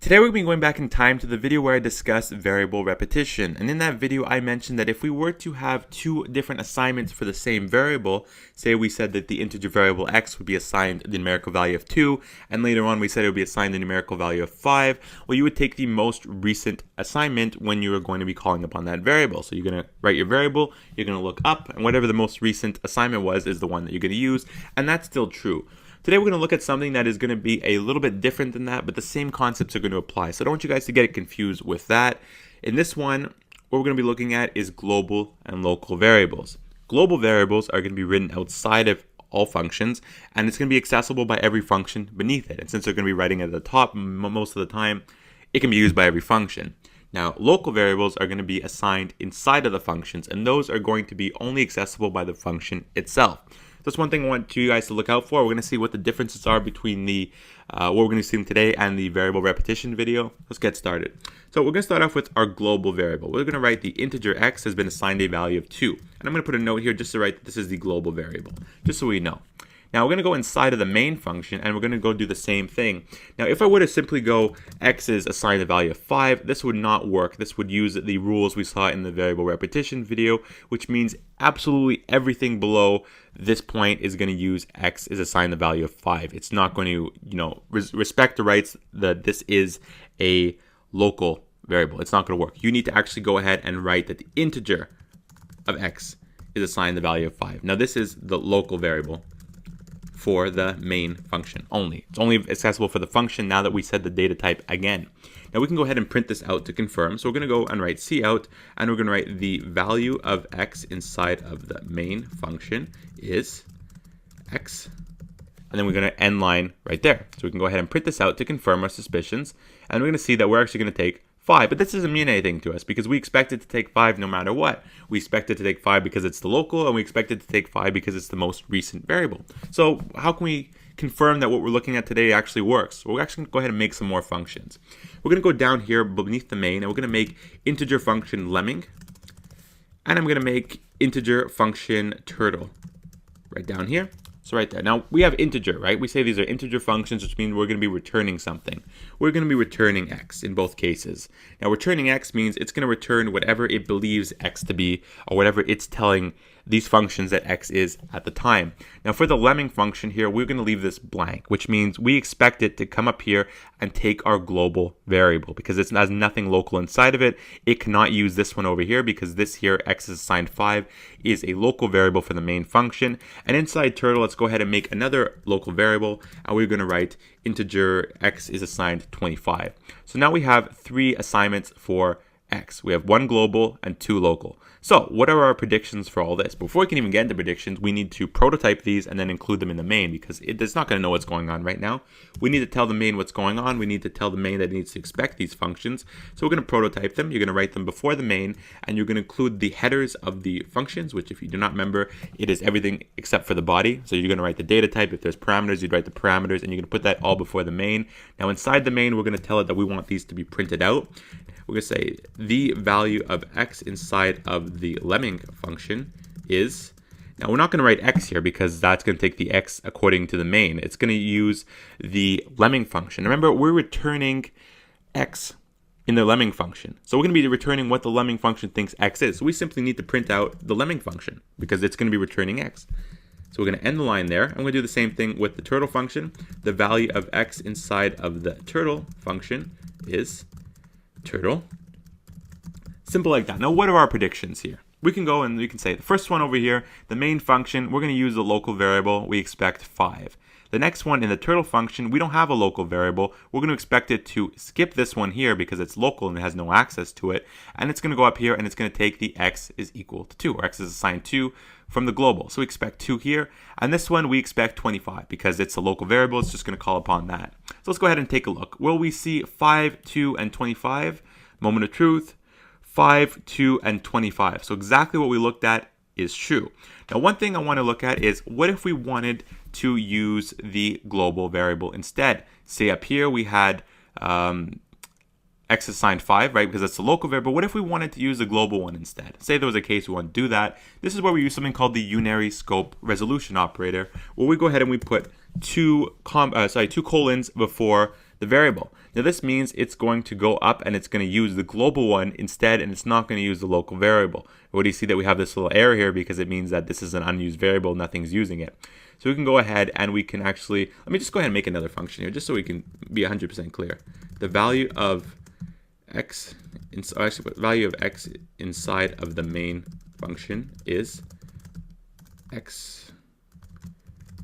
Today we're going to be going back in time to the video where I discussed variable repetition, and in that video I mentioned that if we were to have two different assignments for the same variable, say we said that the integer variable x would be assigned the numerical value of 2, and later on we said it would be assigned the numerical value of 5, well, you would take the most recent assignment when you are going to be calling upon that variable. So you're going to write your variable, you're going to look up, and whatever the most recent assignment was is the one that you're going to use, and that's still true. Today we're going to look at something that is going to be a little bit different than that, but the same concepts are going to apply. So I don't want you guys to get confused with that. In this one, what we're going to be looking at is global and local variables. Global variables are going to be written outside of all functions, and it's going to be accessible by every function beneath it. And since they're going to be writing at the top most of the time, it can be used by every function. Now, local variables are going to be assigned inside of the functions, and those are going to be only accessible by the function itself. That's one thing I want you guys to look out for. We're going to see what the differences are between the what we're going to see today and the variable repetition video. Let's get started. So we're going to start off with our global variable. We're going to write the integer x has been assigned a value of 2. And I'm going to put a note here just to write that this is the global variable, just so we know. Now we're going to go inside of the main function and we're going to go do the same thing. Now if I were to simply go x is assigned the value of 5, this would not work. This would use the rules we saw in the variable repetition video, which means absolutely everything below this point is going to use x is assigned the value of 5. It's not going to, respect the rights that this is a local variable. It's not going to work. You need to actually go ahead and write that the integer of x is assigned the value of 5. Now this is the local variable for the main function only. It's only accessible for the function now that we said the data type again. Now we can go ahead and print this out to confirm. So we're going to go and write cout, and we're going to write the value of x inside of the main function is x, and then we're going to end line right there. So we can go ahead and print this out to confirm our suspicions, and we're going to see that we're actually going to take 5, but this doesn't mean anything to us because we expect it to take 5 no matter what. We expect it to take 5 because it's the local, and we expect it to take 5 because it's the most recent variable. So how can we confirm that what we're looking at today actually works? Well, we're actually going to go ahead and make some more functions. We're going to go down here beneath the main, and we're going to make integer function lemming, and I'm going to make integer function turtle right down here. So right there. Now we have integer, right? We say these are integer functions, which means we're going to be returning something. We're going to be returning x in both cases. Now returning x means it's going to return whatever it believes x to be, or whatever it's telling these functions that x is at the time. Now for the lemming function here, we're going to leave this blank, which means we expect it to come up here and take our global variable because it has nothing local inside of it. It cannot use this one over here because this here, x is assigned 5, is a local variable for the main function. And inside turtle, let's go ahead and make another local variable, and we're going to write integer x is assigned 25. So now we have 3 assignments for x. We have 1 global and 2 local. So what are our predictions for all this? Before we can even get into predictions, we need to prototype these and then include them in the main because it's not going to know what's going on right now. We need to tell the main what's going on. We need to tell the main that it needs to expect these functions. So we're going to prototype them. You're going to write them before the main, and you're going to include the headers of the functions, which if you do not remember, it is everything except for the body. So you're going to write the data type. If there's parameters, you'd write the parameters, and you're going to put that all before the main. Now inside the main, we're going to tell it that we want these to be printed out. We're going to say the value of x inside of the lemming function is, now we're not going to write x here because that's going to take the x according to the main. It's going to use the lemming function. Remember, we're returning x in the lemming function. So we're going to be returning what the lemming function thinks x is. So we simply need to print out the lemming function because it's going to be returning x. So we're going to end the line there. I'm going to do the same thing with the turtle function. The value of x inside of the turtle function is turtle. Simple like that. Now what are our predictions here? We can go and we can say the first one over here, the main function, we're going to use the local variable. We expect 5. The next one in the turtle function, we don't have a local variable. We're going to expect it to skip this one here because it's local and it has no access to it. And it's going to go up here and it's going to take the x is equal to 2, or x is assigned 2 from the global. So we expect 2 here. And this one we expect 25 because it's a local variable. It's just going to call upon that. So let's go ahead and take a look. Will we see 5, 2, and 25? Moment of truth. 5, 2, and 25. So exactly what we looked at is true. Now one thing I want to look at is what if we wanted to use the global variable instead? Say up here we had x assigned 5, right? Because that's the local variable. What if we wanted to use the global one instead? Say there was a case we want to do that. This is where we use something called the Unary scope resolution operator, where we go ahead and we put two colons before the variable. Now this means it's going to go up and it's going to use the global one instead, and it's not going to use the local variable. What do you see that we have this little error here because it means that this is an unused variable, nothing's using it. So we can go ahead and we can actually, let me just go ahead and make another function here just so we can be 100% clear. The value of x, actually value of x inside of the main function is x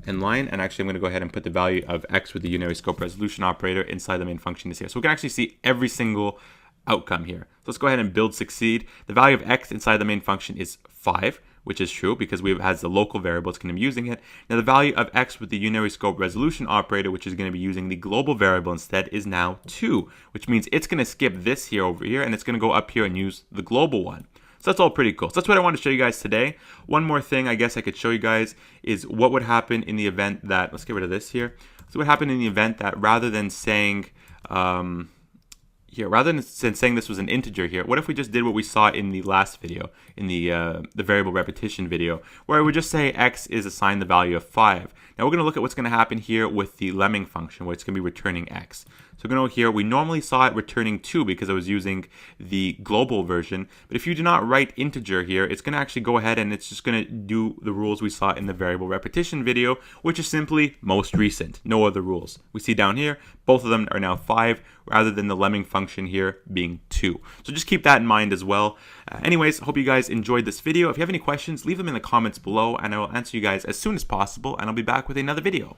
and line, and actually I'm going to go ahead and put the value of x with the unary scope resolution operator inside the main function is here. So we can actually see every single outcome here. So let's go ahead and build succeed. The value of x inside the main function is 5, which is true because we has the local variable, it's going to be using it. Now the value of x with the unary scope resolution operator, which is going to be using the global variable instead, is now 2, which means it's going to skip this here over here and it's going to go up here and use the global one. So that's all pretty cool. So that's what I want to show you guys today. One more thing I guess I could show you guys is what would happen in the event that, let's get rid of this here. So what happened in the event that rather than saying, rather than saying this was an integer here, what if we just did what we saw in the last video, in the variable repetition video, where I would just say x is assigned the value of 5. Now we're going to look at what's going to happen here with the lemming function, where it's going to be returning x. So we're going to go here, we normally saw it returning 2 because I was using the global version, but if you do not write integer here, it's going to actually go ahead and it's just going to do the rules we saw in the variable repetition video, which is simply most recent, no other rules. We see down here, both of them are now 5, rather than the lemming function here being 2. So just keep that in mind as well. Anyways, hope you guys enjoyed this video. If you have any questions, leave them in the comments below, and I will answer you guys as soon as possible, and I'll be back with another video.